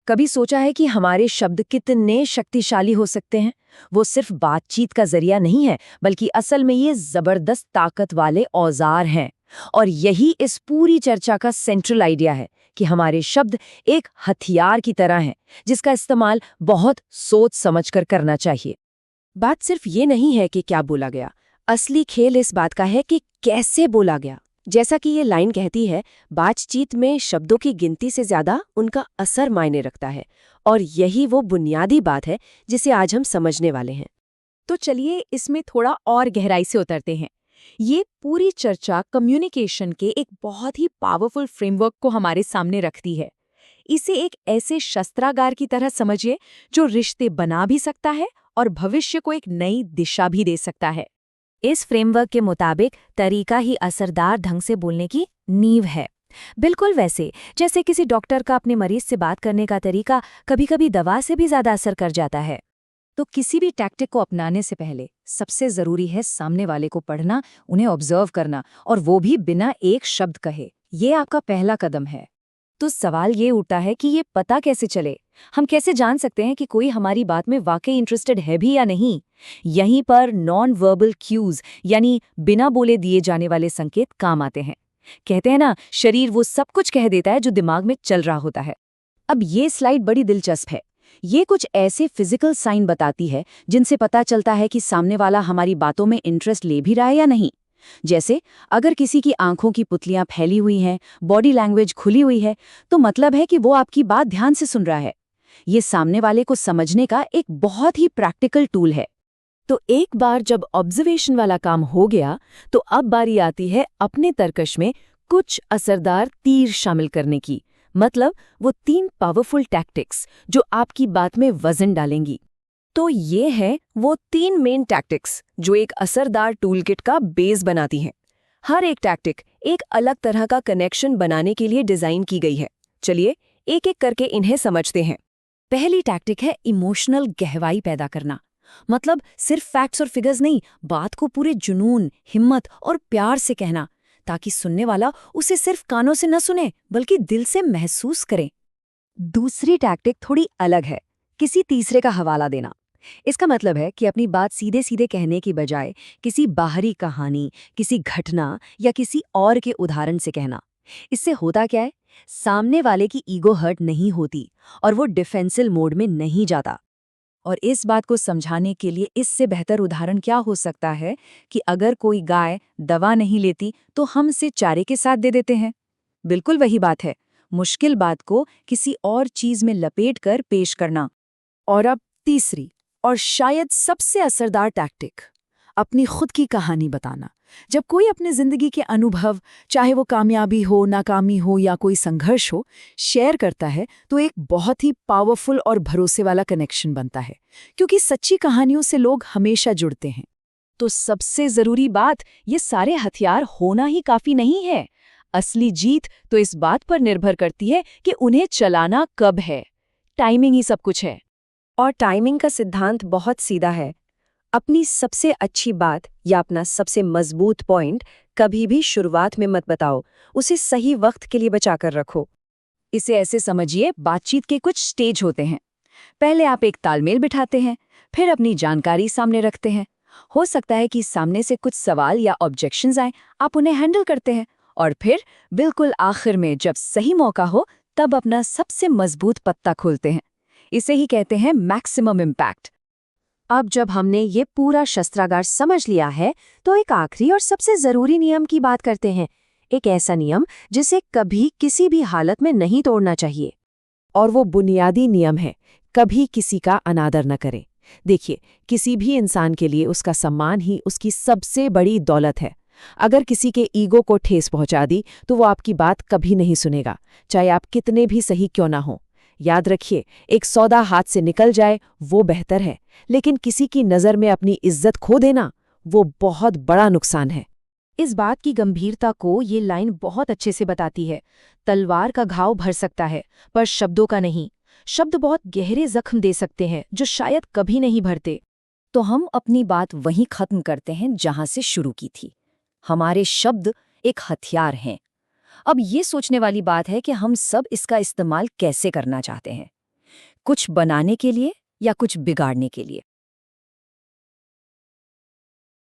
कभी सोचा है कि हमारे शब्द कितने शक्तिशाली हो सकते हैं? वो सिर्फ बातचीत का जरिया नहीं है, बल्कि असल में ये जबरदस्त ताकत वाले औजार हैं। और यही इस पूरी चर्चा का सेंट्रल आइडिया है कि हमारे शब्द एक हथियार की तरह हैं, जिसका इस्तेमाल बहुत सोच समझकर करना चाहिए। बात सिर्फ ये नहीं है कि क्या बोला गया, असली खेल इस बात का है कि कैसे बोला गया। जैसा कि ये लाइन कहती है, बातचीत में शब्दों की गिनती से ज्यादा उनका असर मायने रखता है। और यही वो बुनियादी बात है जिसे आज हम समझने वाले हैं। तो चलिए इसमें थोड़ा और गहराई से उतरते हैं। ये पूरी चर्चा कम्युनिकेशन के एक बहुत ही पावरफुल फ्रेमवर्क को हमारे सामने रखती है। इसे एक ऐसे शस्त्रागार की तरह समझिए जो रिश्ते बना भी सकता है और भविष्य को एक नई दिशा भी दे सकता है। इस फ्रेमवर्क के मुताबिक तरीका ही असरदार ढंग से बोलने की नींव है। बिल्कुल वैसे जैसे किसी डॉक्टर का अपने मरीज से बात करने का तरीका कभी-कभी दवा से भी ज्यादा असर कर जाता है। तो किसी भी टैक्टिक को अपनाने से पहले सबसे जरूरी है सामने वाले को पढ़ना, उन्हें ऑब्जर्व करना, और वो भी बिना एक शब्द कहे। ये आपका पहला कदम है। तो सवाल ये उठता है कि ये पता कैसे चले? हम कैसे जान सकते हैं कि कोई हमारी बात में वाकई इंटरेस्टेड है भी या नहीं? यहीं पर नॉन वर्बल क्यूज यानी बिना बोले दिए जाने वाले संकेत काम आते हैं। कहते हैं ना, शरीर वो सब कुछ कह देता है जो दिमाग में चल रहा होता है। अब ये स्लाइड बड़ी दिलचस्प है। ये कुछ ऐसे फिजिकल साइन बताती है जिनसे पता चलता है कि सामने वाला हमारी बातों में इंटरेस्ट ले भी रहा है या नहीं। जैसे अगर किसी की आंखों की पुतलियां फैली हुई हैं, बॉडी लैंग्वेज खुली हुई है, तो मतलब है कि वो आपकी बात ध्यान से सुन रहा है। ये सामने वाले को समझने का एक बहुत ही प्रैक्टिकल टूल है। तो एक बार जब ऑब्जर्वेशन वाला काम हो गया, तो अब बारी आती है अपने तर्कश में कुछ असरदार तीर शामिल करने की। मतलब वो 3 पावरफुल टैक्टिक्स जो आपकी बात में वजन डालेंगी। तो ये है वो 3 मेन टैक्टिक्स जो एक असरदार टूलकिट का बेस बनाती हैं। हर एक टैक्टिक एक अलग तरह का कनेक्शन बनाने के लिए डिजाइन की गई है। चलिए एक एक करके इन्हें समझते हैं। पहली टैक्टिक है इमोशनल गहराई पैदा करना। मतलब सिर्फ फैक्ट्स और फिगर्स नहीं, बात को पूरे जुनून, हिम्मत और प्यार से कहना, ताकि सुनने वाला उसे सिर्फ कानों से न सुने बल्कि दिल से महसूस करे। दूसरी टैक्टिक थोड़ी अलग है, किसी तीसरे का हवाला देना। इसका मतलब है कि अपनी बात सीधे सीधे कहने की बजाय किसी बाहरी कहानी, किसी घटना या किसी और के उदाहरण से कहना। इससे होता क्या है, सामने वाले की ईगो हर्ट नहीं होती और वो डिफेंसिव मोड में नहीं जाता। और इस बात को समझाने के लिए इससे बेहतर उदाहरण क्या हो सकता है कि अगर कोई गाय दवा नहीं लेती तो हम इसे चारे के साथ दे देते हैं। बिल्कुल वही बात है, मुश्किल बात को किसी और चीज में लपेटकर पेश करना। और अब तीसरी और शायद सबसे असरदार टैक्टिक, अपनी खुद की कहानी बताना। जब कोई अपने जिंदगी के अनुभव, चाहे वो कामयाबी हो, नाकामी हो या कोई संघर्ष हो, शेयर करता है, तो एक बहुत ही पावरफुल और भरोसे वाला कनेक्शन बनता है, क्योंकि सच्ची कहानियों से लोग हमेशा जुड़ते हैं। तो सबसे जरूरी बात, ये सारे हथियार होना ही काफी नहीं है। असली जीत तो इस बात पर निर्भर करती है कि उन्हें चलाना कब है। टाइमिंग ही सब कुछ है। और टाइमिंग का सिद्धांत बहुत सीधा है। अपनी सबसे अच्छी बात या अपना सबसे मजबूत पॉइंट कभी भी शुरुआत में मत बताओ, उसे सही वक्त के लिए बचाकर रखो। इसे ऐसे समझिए, बातचीत के कुछ स्टेज होते हैं। पहले आप एक तालमेल बिठाते हैं, फिर अपनी जानकारी सामने रखते हैं। हो सकता है कि सामने से कुछ सवाल या ऑब्जेक्शंस आए, आप उन्हें हैंडल करते हैं। और फिर बिल्कुल आखिर में जब सही मौका हो, तब अपना सबसे मजबूत पत्ता खोलते हैं। इसे ही कहते हैं मैक्सिमम इम्पैक्ट। अब जब हमने ये पूरा शस्त्रागार समझ लिया है, तो एक आखिरी और सबसे जरूरी नियम की बात करते हैं। एक ऐसा नियम जिसे कभी किसी भी हालत में नहीं तोड़ना चाहिए। और वो बुनियादी नियम है, कभी किसी का अनादर न करें। देखिए, किसी भी इंसान के लिए उसका सम्मान ही उसकी सबसे बड़ी दौलत है। अगर किसी के ईगो को ठेस पहुंचा दी, तो वो आपकी बात कभी नहीं सुनेगा, चाहे आप कितने भी सही क्यों ना हो। याद रखिए, एक सौदा हाथ से निकल जाए वो बेहतर है, लेकिन किसी की नज़र में अपनी इज्जत खो देना, वो बहुत बड़ा नुकसान है। इस बात की गंभीरता को ये लाइन बहुत अच्छे से बताती है। तलवार का घाव भर सकता है, पर शब्दों का नहीं। शब्द बहुत गहरे जख्म दे सकते हैं जो शायद कभी नहीं भरते। तो हम अपनी बात वहीं खत्म करते हैं जहां से शुरू की थी। हमारे शब्द एक हथियार हैं। अब ये सोचने वाली बात है कि हम सब इसका इस्तेमाल कैसे करना चाहते हैं। कुछ बनाने के लिए या कुछ बिगाड़ने के लिए।